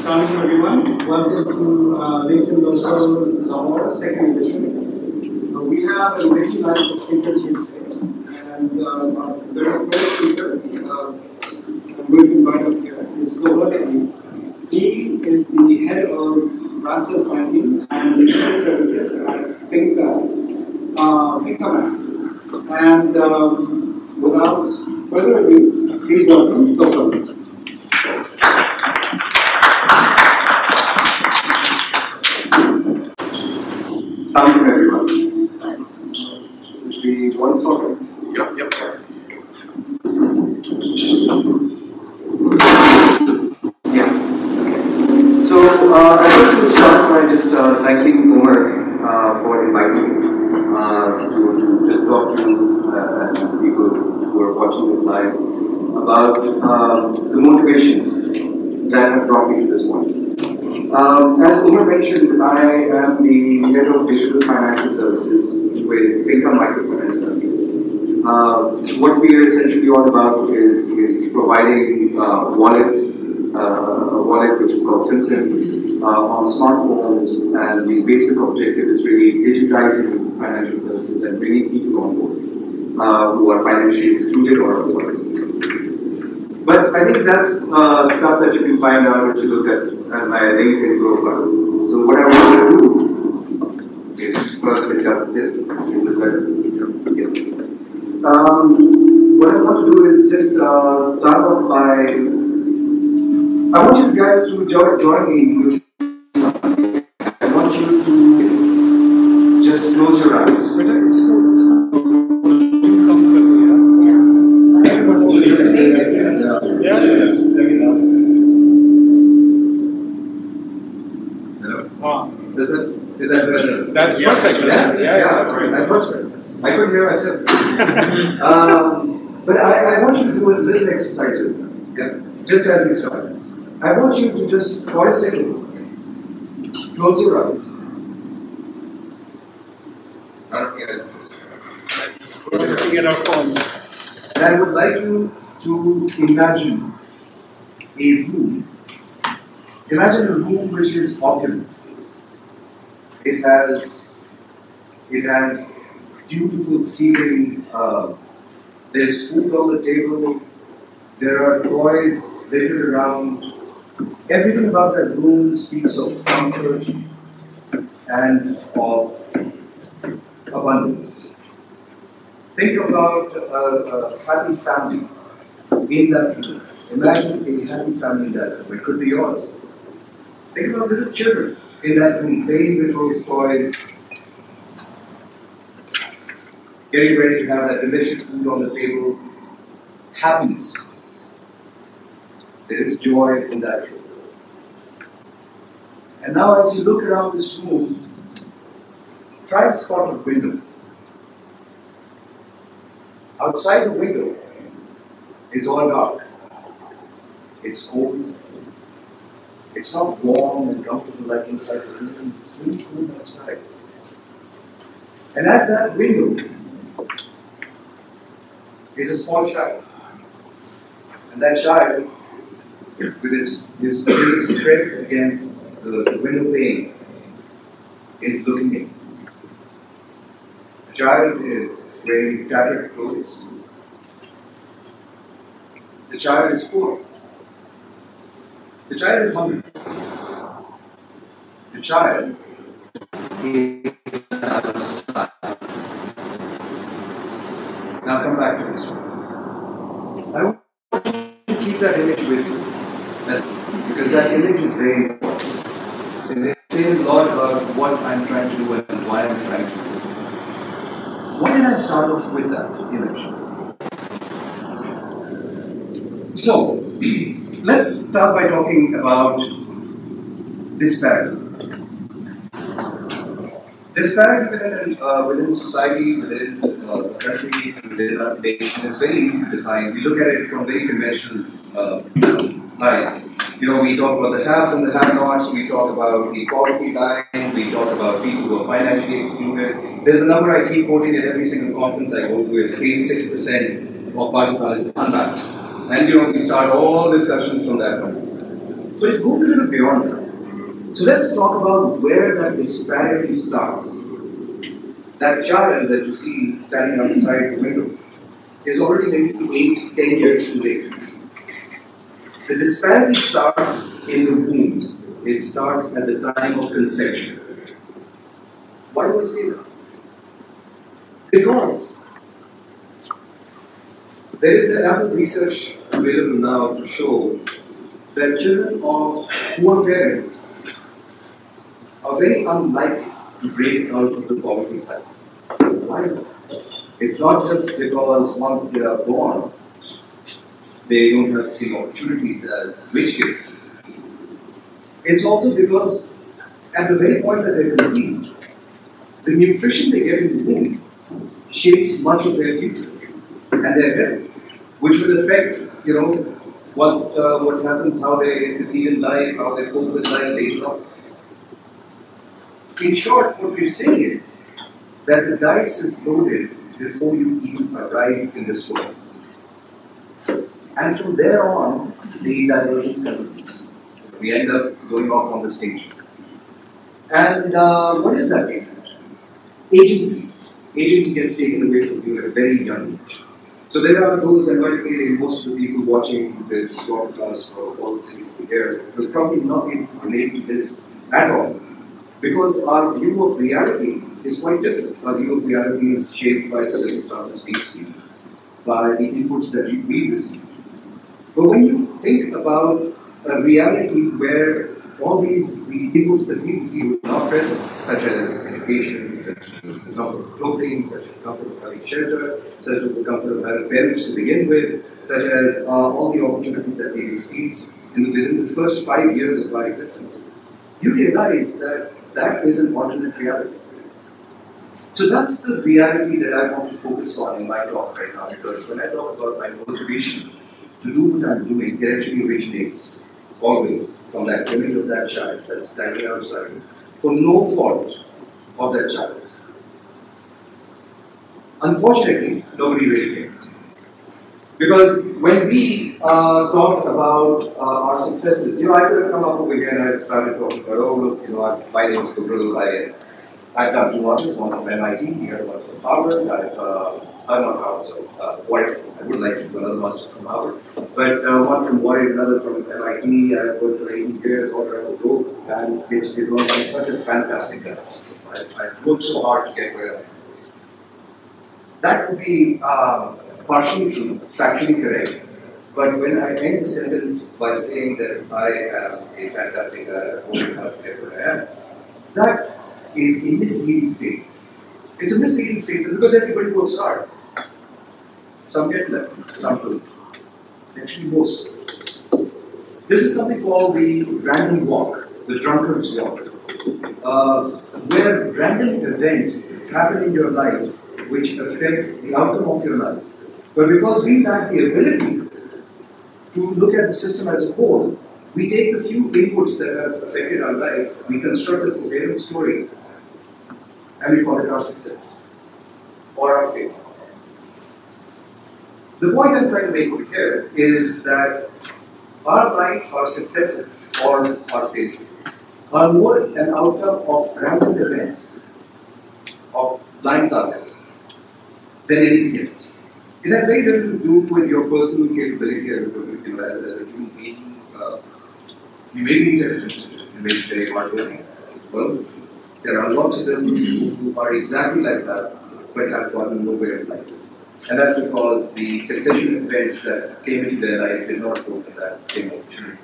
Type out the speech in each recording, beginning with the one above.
Assalamualaikum everyone. Welcome to Tughral, Lahore, second edition. We have a very nice speakers here today, and our very first speaker, I'm going to invite up here, is Tughral. He is the head of Transfer Banking and Insurance Services at Finca Bank. And without further ado, please welcome Tughral. Thank you, everyone. Is the voice sorted? Yep. Yeah. Okay. So I'd like to start by just thanking Umar for inviting me to just talk to and people who are watching this live about the motivations that have brought me to this point. As Umar mentioned, I am the head of digital financial services with Finca Microfinance Company. What we are essentially all about is providing a wallet which is called Simpson on smartphones, and the basic objective is really digitizing financial services and bringing people on board who are financially excluded or otherwise. But I think that's stuff that you can find out if you look at my LinkedIn profile. So what I want to do is first adjust this. Is this better? Yeah. What I want to do is just start off by, I want you guys to join me. I want you to just close your eyes. Is that better? That's perfect. Yeah, that's great. That works great. I couldn't hear myself. But I want you to do a little exercise with me. Okay? Just as we start. I want you to just, for a second, close your eyes. We're looking at our phones. And I would like you to imagine a room. Imagine a room which is opulent. It has beautiful ceiling. There's food on the table. There are toys littered around. Everything about that room speaks of comfort and of abundance. Think about a happy family in that room. Imagine a happy family in that room. It could be yours. Think about little children in that room, playing with those toys, getting ready to have that delicious food on the table. Happiness. There is joy in that room. And now as you look around this room, try and spot a window. Outside the window is all dark. It's cold. It's not warm and comfortable like inside the room. It's really cold outside. And at that window is a small child. And that child, with his face pressed against the window pane, is looking in. The child is wearing tattered clothes. The child is poor. The child is hungry. The child is outside. Now come back to this one. I want you to keep that image with you, because that image is very important. It says a lot about what I'm trying to do and why I'm trying to do it. Why did I start off with that image? So, let's start by talking about disparity. Disparity within society, within the country, within our nation is very easy to define. We look at it from very conventional eyes. You know, we talk about the haves and the have-nots, we talk about the poverty line, we talk about people who are financially excluded. There's a number I keep quoting at every single conference I go to. It's 86% of Pakistan is unbanked. And you know, we start all discussions from that point. But it goes a little beyond that. So let's talk about where that disparity starts. That child that you see standing outside the window is already maybe 8, 10 years too late. The disparity starts in the womb. It starts at the time of conception. Why do I say that? Because there is enough research available now to show that children of poor parents are very unlikely to break out of the poverty cycle. Why is that? It's not just because once they are born, they don't have the same opportunities as rich kids. It's also because at the very point that they're conceived, the nutrition they get in the womb shapes much of their future and their health, which will affect, what happens, how they succeed in life, how they cope with life later on. In short, what we're saying is that the dice is loaded before you even arrive in this world. And from there on, the divergence continues. We end up going off on the stage. And what is that mean? Agency. Agency gets taken away from you at a very young age. So there are those, and most of the people watching this broadcast or all sitting here will probably not be able to relate to this at all. Because our view of reality is quite different. Our view of reality is shaped by the circumstances we see, by the inputs that we receive. But when you think about a reality where all these inputs that we receive are not present, such as education, such as the comfort of clothing, such as the comfort of having shelter, such as the comfort of having parents to begin with, such as all the opportunities that we experience within the first 5 years of our existence, you realize that that is an alternate reality. So that's the reality that I want to focus on in my talk right now, because when I talk about my motivation to do what I'm doing, it actually originates always from that image of that child that's standing outside for no fault of that child. Unfortunately, nobody really cares. Because when we talked about our successes, I could have come up over here and I started talking about, oh, look, my name is Tughral, I've done 2 masters, one from MIT, the other one from Harvard. I'm not Harvard, so Warwick. I would like to do another master's from Harvard. But one from Warwick, another from MIT. I've worked for 18 years all around the globe, and it's because I'm such a fantastic guy. I've worked so hard to get where I am. That would be partially true, factually correct. But when I end the sentence by saying that I am a fantastic guy, I've worked hard to get where I am, that is a misleading statement. It's a misleading statement because everybody works hard. Some get left, some don't. Actually, most. This is something called the random walk, the drunkard's walk, where random events happen in your life which affect the outcome of your life. But because we lack the ability to look at the system as a whole, we take the few inputs that have affected our life, we construct a coherent story, and we call it our success or our failure. The point I'm trying to make over here is that our life, our successes, or our failures are more an outcome of random events, of blind luck, than anything else. It has very little to do with your personal capability as a human being. You may be intelligent, you may be very hardworking. Well, there are lots of them who are exactly like that, but have gotten nowhere in life. And that's because the succession of events that came into their life did not go for that same opportunity.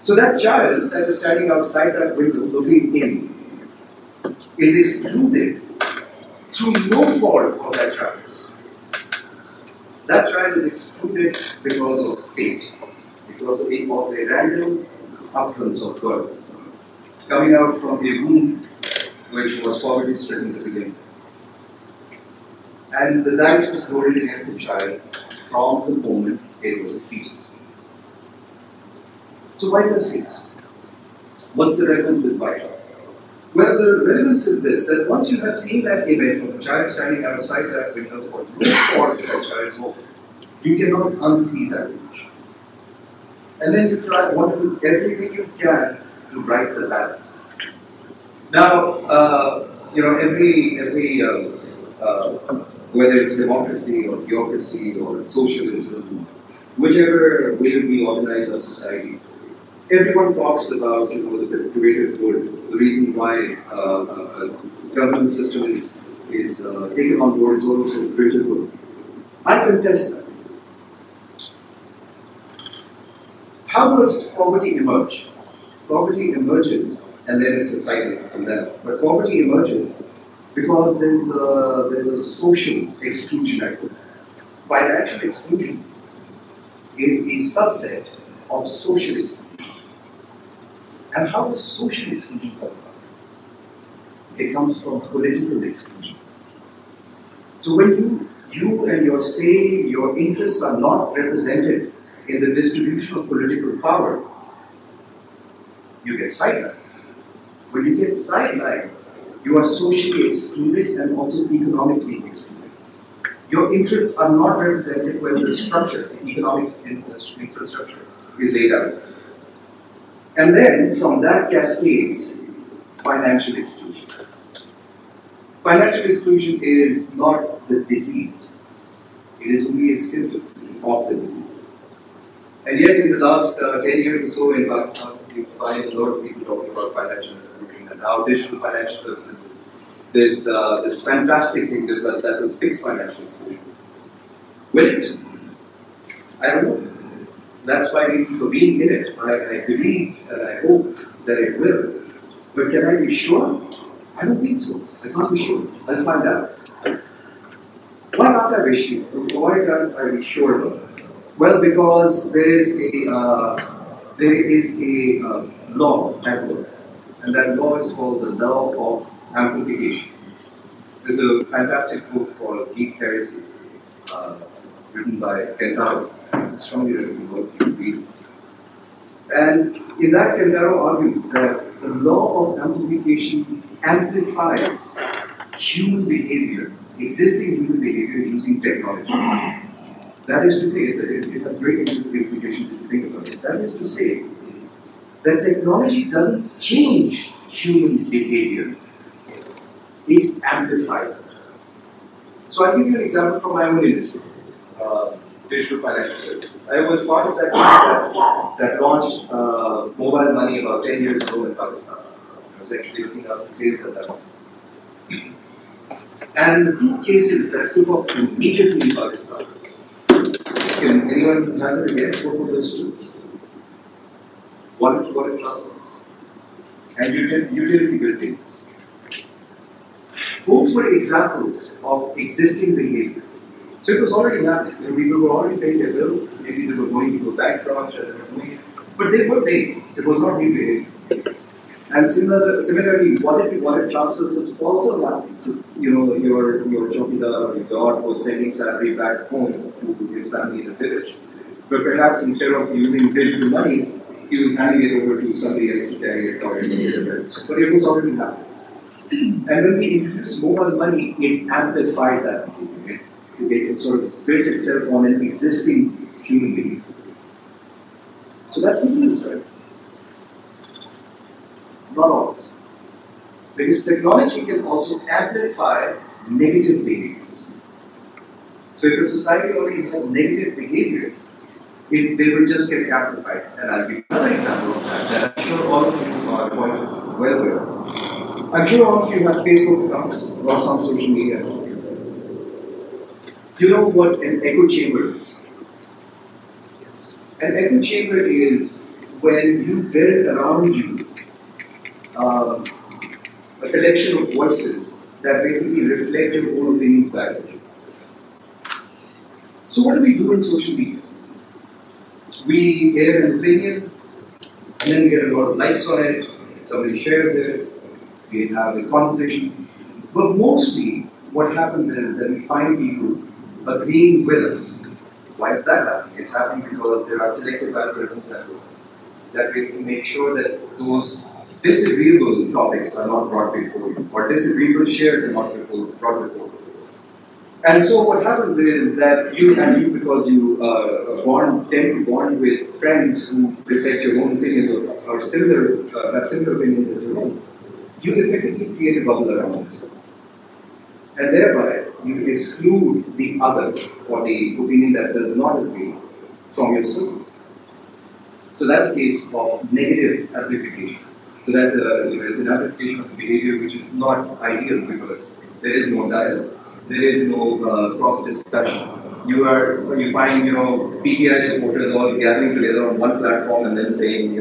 So that child that is standing outside that window looking in is excluded through no fault of that child. That child is excluded because of fate, because of a random occurrence of birth, coming out from a womb which was poverty-stricken to begin. And the dice was loaded against the child from the moment it was a fetus. So why do I say this? What's the relevance with my child? Well, the relevance is this, that once you have seen that image of a child standing outside that window for no fault of that child's home, you cannot unsee that image. And then you want to do everything you can to right the balance. Now, whether it's democracy or theocracy or socialism, whichever way we organize our society, everyone talks about the greater good. The reason why a government system is taken on board is always for the greater good. I contest that. How does poverty emerge? Poverty emerges, and then it's a cycle from there. But poverty emerges because there's a social exclusion at work. Financial exclusion is a subset of social exclusion. And how does social exclusion come about? It comes from political exclusion. So when you and your interests are not represented in the distribution of political power, you get sidelined. When you get sidelined, you are socially excluded and also economically excluded. Your interests are not represented when the structure, the economic infrastructure is laid out. And then from that cascades financial exclusion. Financial exclusion is not the disease. It is only a symptom of the disease. And yet in the last 10 years or so in Pakistan, you find a lot of people talking about financial inclusion and how digital financial services is this fantastic thing that will fix financial inclusion. Will it? I don't know. That's my reason for being in it. I believe and I hope that it will. But can I be sure? I don't think so. I can't be sure. I'll find out. Why can't I be sure? Why can't I be sure about this? Well, because there is a law at work, and that law is called the law of amplification. There's a fantastic book called Geek Heresy, written by Kentaro. I strongly recommend you read it. And in that, Kentaro argues that the law of amplification amplifies human behavior, existing human behavior using technology. That is to say, it has great implications if you think about it. That is to say, that technology doesn't change human behavior, it amplifies it. So I'll give you an example from my own industry, digital financial services. I was part of that team that launched mobile money about 10 years ago in Pakistan. I was actually looking after sales at that time. And the two cases that took off immediately in Pakistan, can anyone hazard a guess what were those two? Wallet transfers and utility bill payments. Both were examples of existing behavior. So it was already happening. People were already paying their bills. Maybe they were going to a bank branch, but they were paying. It was not new behavior. And similarly, wallet transfers is also happening. So your chowkidar or your guard was sending salary back home to his family in the village. But perhaps instead of using digital money, he was handing it over to somebody else to carry it for him. But it was already happening. And when we introduced mobile money, it amplified that behavior. It sort of built itself on an existing human behavior. So that's good news, right? Not always. Because technology can also amplify negative behaviors. So if a society already has negative behaviors, they will just get amplified. And I'll give you another example of that I'm sure all of you are quite well aware. I'm sure all of you have Facebook accounts or some social media. Do you know what an echo chamber is? Yes. An echo chamber is when you build around you a collection of voices that basically reflect your own opinions back at you. So what do we do in social media? We air an opinion, and then we get a lot of likes on it, somebody shares it, we have a conversation. But mostly, what happens is that we find people agreeing with us. Why is that happening? It's happening because there are selective algorithms at work that basically make sure that those disagreeable topics are not brought before you, or disagreeable shares are not brought before you. And so what happens is that you, because you tend to bond with friends who reflect your own opinions or similar, have similar opinions as your own, you effectively create a bubble around yourself. And thereby, you exclude the other, or the opinion that does not agree, from yourself. So that's a case of negative amplification. So that's it's an amplification of behavior which is not ideal because there is no dialogue. There is no cross-discussion. You find, PTI supporters all gathering together on one platform and then saying,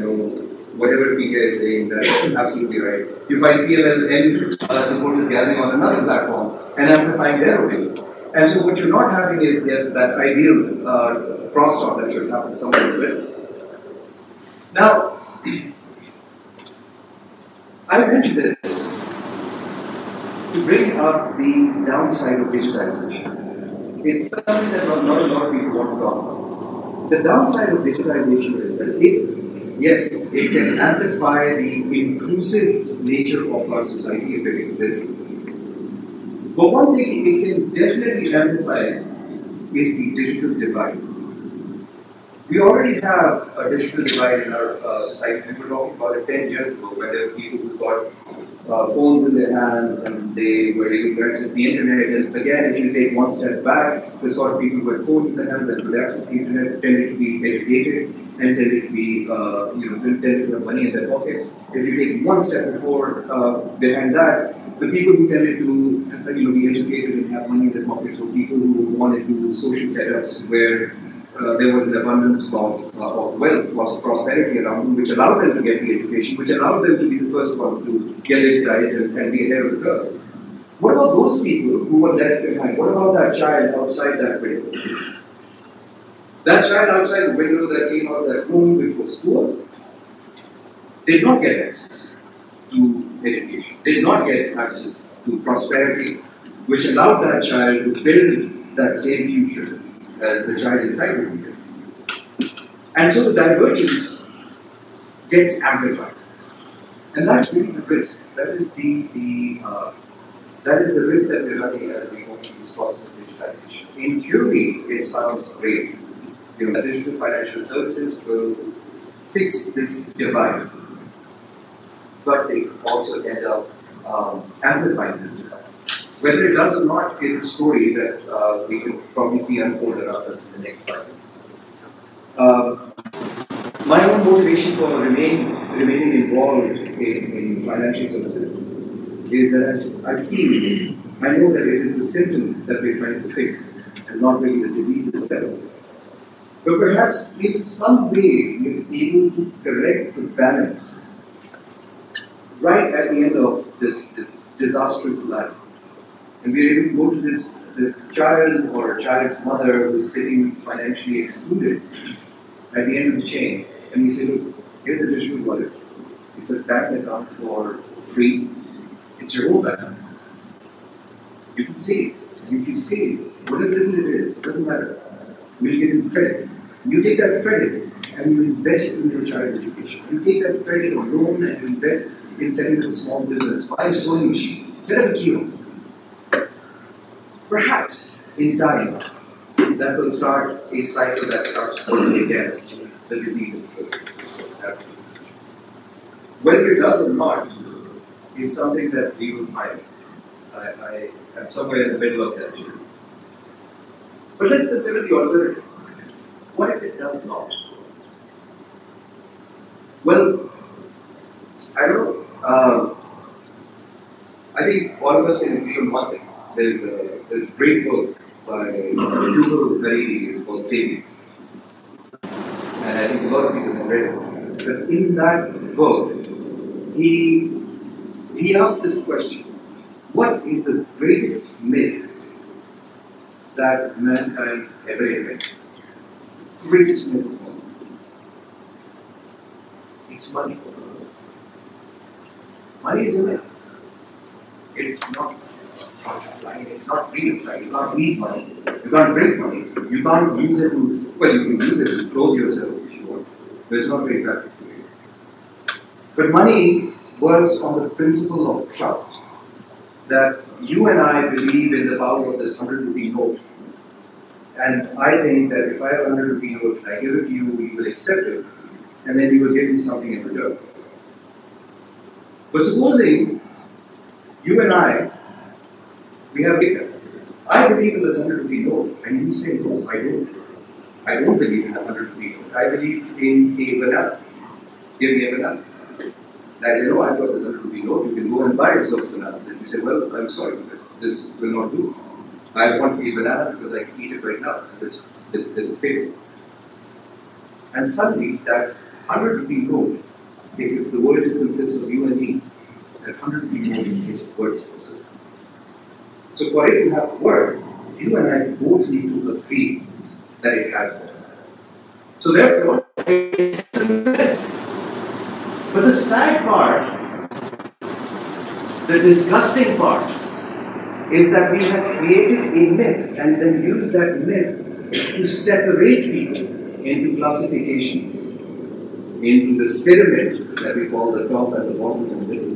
whatever PTI is saying, that's absolutely right. You find PMLN supporters gathering on another platform and amplifying their opinions. And so what you're not having is that ideal crosstalk that should happen somewhere in the middle. Now, I mentioned this to bring up the downside of digitization. It's something that not a lot of people want to talk about. The downside of digitization is that yes, it can amplify the inclusive nature of our society if it exists. But one thing it can definitely amplify is the digital divide. We already have a digital divide in our society. We were talking about it 10 years ago, where there were people who got phones in their hands and they were able to access the internet. And again, if you take one step back, the sort of people who had phones in their hands and could access the internet tended to be educated and tended to be, tended to have money in their pockets. If you take one step behind that, the people who tended to, be educated and have money in their pockets were people who wanted to do social setups where there was an abundance of wealth, of prosperity around them, which allowed them to get the education, which allowed them to be the first ones to get digitized and be ahead of the curve. What about those people who were left behind? What about that child outside that window? That child outside the window that came out of that room, which was poor, did not get access to education, did not get access to prosperity, which allowed that child to build that same future as the child inside the window. And so the divergence gets amplified. And that's really the risk. That is the risk that we're running as we go through this process of digitization. In theory, it sounds great. Digital financial services will fix this divide, but they also end up amplifying this divide. Whether it does or not is a story that we can probably see unfold around us in the next 5 years. My own motivation for remaining involved in financial services is that I know that it is the symptom that we're trying to fix and not really the disease itself. But perhaps if some way we're able to correct the balance right at the end of this disastrous life, and we're able to go to this child or a child's mother who's sitting financially excluded at the end of the chain, and we say, look, here's a digital wallet. It's a bank account for free. It's your own bank account. You can save. And if you save, whatever little it is, it doesn't matter. We'll give you credit. You take that credit and you invest in your child's education. You take that credit or loan and you invest in setting up a small business, buy a sewing machine, set up a kiosk. Perhaps in time, that will start a cycle that starts working against the disease in the first place. Whether it does or not is something that we will find. I am somewhere in the middle of that journey. But let's consider the alternative. What if it does not? Well, I don't know. I think all of us can agree on one thing. There's a great book by Tughral. It's called Savings. And I think a lot of people have read it. But in that book, he asked this question: what is the greatest myth that mankind ever invented? Greatest myth of all. It's money. Money is a myth. It's not lying. It's not real. Right? You can't read money. You can't drink money. You can't use it to, well, you can use it to clothe yourself if you want. But it's not very practical. But money works on the principle of trust. that you and I believe in the power of this 100 rupee note. And I think that if I have a 100 rupee note and I give it to you, you will accept it, and then you will give me something in return. But supposing you and I, we have data. I believe in this 100 rupee note, and you say, no, I don't. I don't believe in the 100 rupee note. I believe in a banana. Give me a banana. And I say, no, I've got this 100 rupee note, you can go and buy yourself bananas. And you say, well, I'm sorry, but this will not do. I want a banana because I can eat it right now. This is paper. And suddenly, that 100 rupee note, if the world consists of you and me, that 100 rupee note is worthless. So for it to have worth, you and I both need to agree that it has worth. So therefore, it's a myth. But the sad part, the disgusting part, is that we have created a myth and then used that myth to separate people into classifications, into this pyramid that we call the top and the bottom and the middle.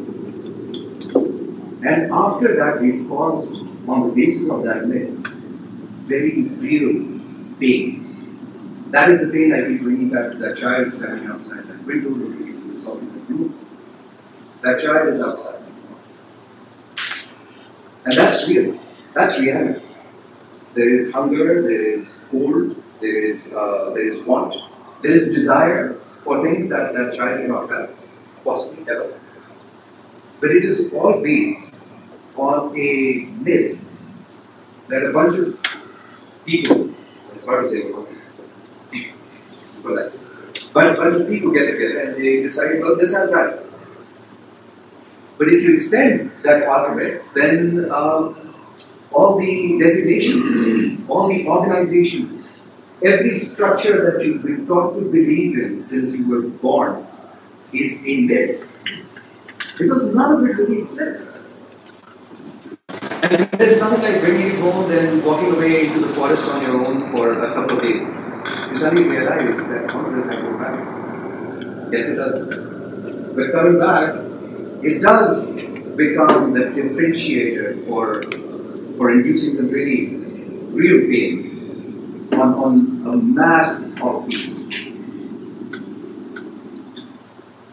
And after that, we've caused, on the basis of that myth, very real pain. That is the pain I keep bringing back to that child standing outside that window looking into the solid blue. That child is outside. And that's real. That's reality. There is hunger, there is cold, there is want, there is desire for things that that child cannot have, possibly ever. But it is all based on a myth that a bunch of people, it's hard to say about these people, but a bunch of people get together and they decide, well, this has value. But if you extend that argument, then all the designations, all the organizations, every structure that you've been taught to believe in since you were born is a myth. Because none of it really exists. And there's nothing like bringing it home and walking away into the forest on your own for a couple of days. You suddenly realize that all of this has no value. Yes, it doesn't. But coming back, it does become the differentiator for inducing some really real pain on a mass of people.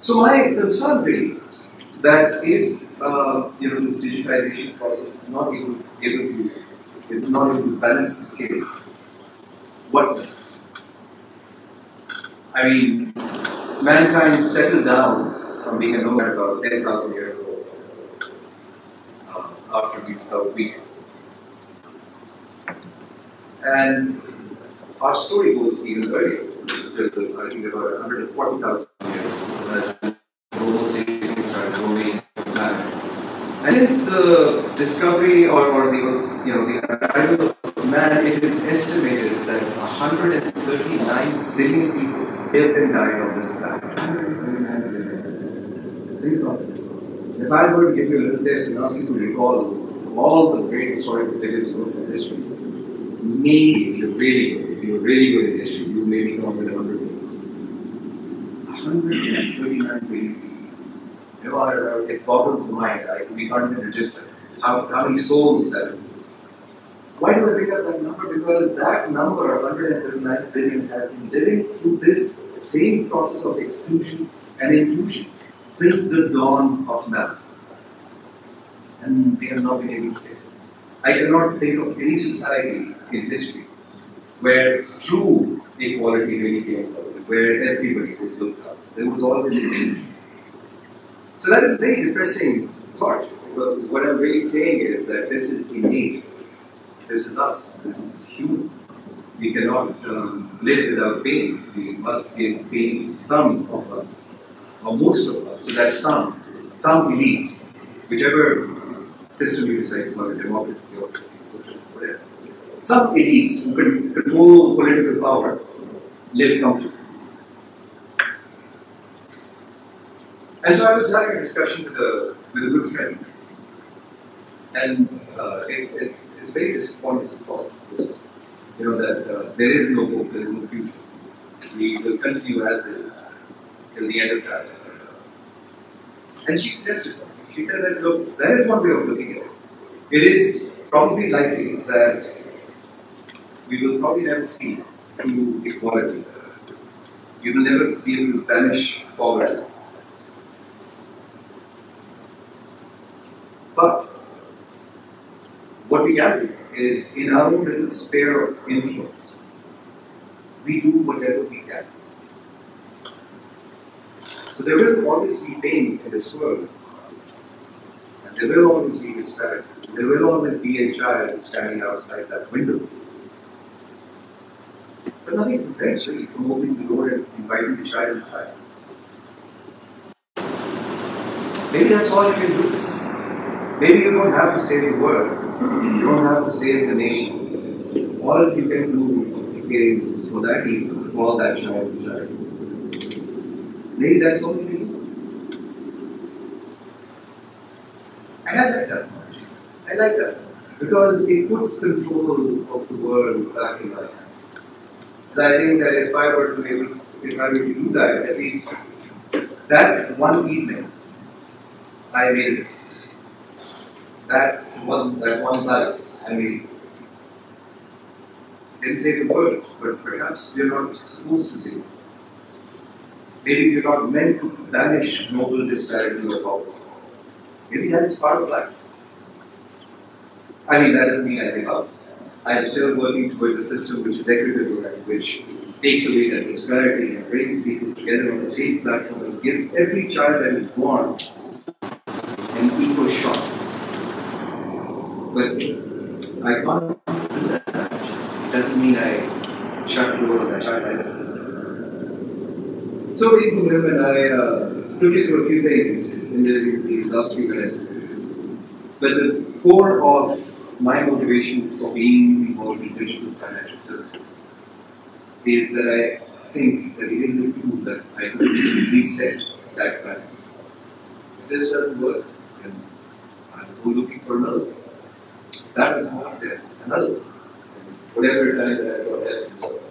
So my concern really is that if this digitization process is not able to balance the scales, what does? I mean, mankind settled down from being a nomad about 10,000 years ago after we started weak. And our story goes even earlier, till I think about 140,000 years ago, as Homo sapiens started roaming the planet. And since the discovery or the arrival of man, it is estimated that 139 billion people lived and died on this planet. 139 billion. Think about it. If I were to give you a little test and ask you to recall all the great historical figures you know from history, maybe if you're really good in history, you maybe come up with 100 billion. 139 billion people. It boggles the mind. We can't even register how many souls that is. Why do I bring up that number? Because that number of 139 billion has been living through this same process of exclusion and inclusion since the dawn of man. And we have not been able to fix it. I cannot think of any society in history where true equality really came about, where everybody was looked up. There was always exclusion. So that is a very depressing thought, because what I'm really saying is that this is innate. This is us. This is human. We cannot live without pain. We must give pain to some of us, or most of us, so that some elites, whichever system you decide to call it, democracy, theocracy, social, whatever, some elites who can control political power live comfortably. And so I was having a discussion with a good friend, and it's very disappointing to thought, that there is no hope, there is no future. We will continue as is till the end of time. And she suggested something. She said that, look, there is one way of looking at it. It is probably likely that we will probably never see true equality. We will never be able to banish poverty. But what we can do is, in our own little sphere of influence, we do whatever we can. So there will always be pain in this world, and there will always be disparity. There will always be a child standing outside that window. But nothing prevents really from opening the door and inviting the child inside. Maybe that's all you can do. Maybe you don't have to save the world. You don't have to save the nation. All you can do is, for that evening, call that child inside. Maybe that's all you can do. And I like that. I like that. Because it puts control of the world back in my hand. Because I think that if I were to do that, at least that one evening, I made a difference. That one life, I made. Didn't save the world, but perhaps we're not supposed to save it. Maybe we're not meant to banish noble disparity or power. Maybe that is part of life. I mean, that doesn't mean I give up. I am still working towards a system which is equitable and which takes away that disparity and brings people together on the same platform and gives every child that is born an equal shot. But I can't do that. It doesn't mean I shut the door on that child either. So, ladies and gentlemen, I took you through a few things in these last few minutes. But the core of my motivation for being involved in digital financial services is that I think that it is a tool that I can reset that balance. If this doesn't work, then I'll go looking for another one. That is not there. Another one. Whatever time that I got help.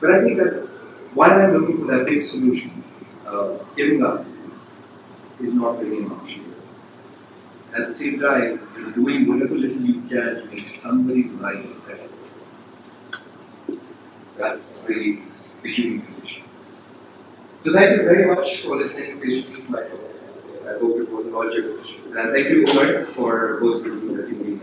But I think that while I'm looking for that big solution, giving up is not really an option. At the same time, doing whatever little you can to make somebody's life better. That's really the human condition. So thank you very much for listening patiently to my talk. I hope it wasn't all gibberish. And thank you, Omar, for hosting the meeting.